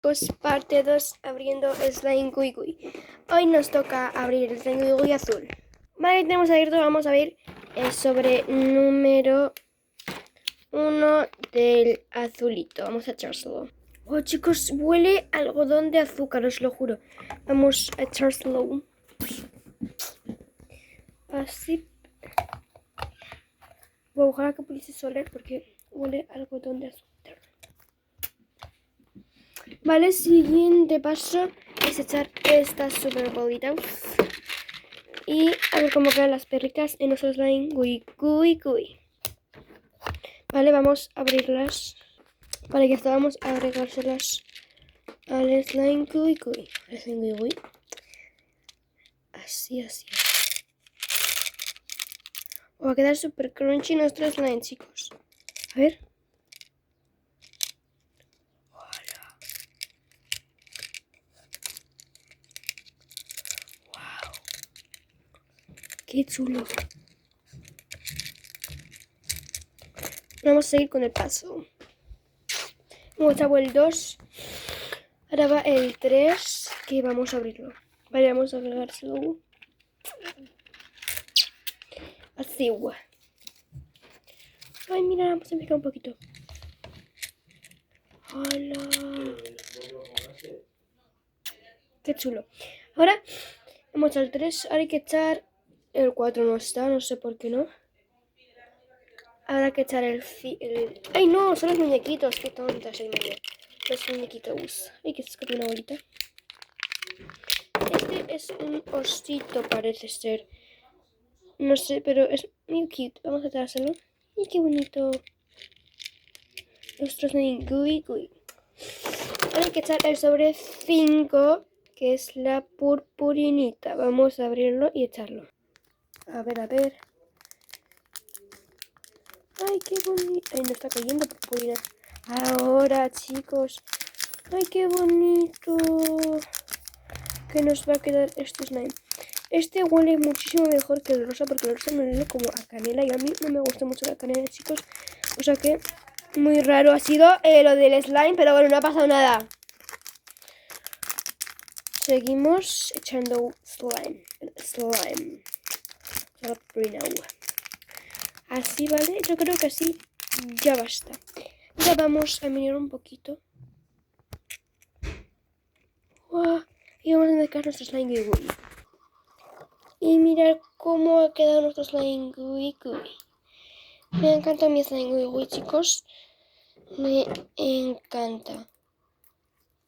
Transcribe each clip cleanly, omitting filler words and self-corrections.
Pues parte 2 abriendo Slime Gui Gui. Hoy nos toca abrir el Slime Gui Gui azul. Vale, tenemos abierto, vamos a ver sobre número 1 del azulito. Vamos a echárselo. Oh, chicos, huele a algodón de azúcar, os lo juro. Vamos a echárselo. Así. Voy a ojalá que pudiese oler porque huele a algodón de azúcar. Vale, siguiente paso es echar estas super bolitas y a ver cómo quedan las perricas en nuestro slime Gui Gui Gui. Vale, vamos a abrirlas. Vale, ya está, vamos a agregárselas al slime Gui Gui. Al slime Gui Gui. Así. Va a quedar super crunchy nuestro slime, chicos. A ver. ¡Qué chulo! Vamos a seguir con el paso. Hemos echado el 2. Ahora va el 3, que vamos a abrirlo. Vale, vamos a agregárselo. Así. Ay, mira, vamos a picar un poquito. ¡Hola! ¡Qué chulo! Ahora hemos echado el 3. Ahora hay que echar el 4. No está, no sé por qué no. Ahora hay que echar el... ¡Ay, no! Son los muñequitos. ¡Qué tonta soy, María! Los muñequitos. Ay, que se escapó una bolita. Este es un osito, parece ser. No sé, pero es muy cute. Vamos a echárselo. ¡Ay, qué bonito! Nuestros Gui Gui. Ahora hay que echar el sobre 5, que es la purpurinita. Vamos a abrirlo y echarlo. A ver. ¡Ay, qué bonito! Ay, no está cayendo purpurina. Ahora, chicos. ¡Ay, qué bonito! Que nos va a quedar este slime. Este huele muchísimo mejor que el rosa, porque el rosa me huele como a canela y a mí no me gusta mucho la canela, chicos. O sea que muy raro ha sido lo del slime, pero bueno, no ha pasado nada. Seguimos echando slime. La purpurina. Así, ¿vale? Yo creo que así ya basta. Ya vamos a mirar un poquito. Y vamos a mezclar nuestro slime Gui Gui. Y mirar cómo ha quedado nuestro slime Gui Gui. Me encanta mi slime Gui Gui, chicos. Me encanta.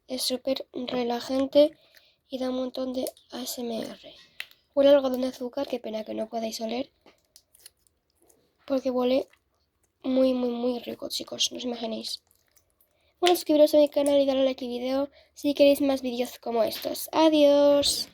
Es súper relajante y da un montón de ASMR. Huele a algodón de azúcar, qué pena que no podáis oler. Porque huele muy rico, chicos, no os imaginéis. Bueno, suscribiros a mi canal y darle like al video si queréis más vídeos como estos. Adiós.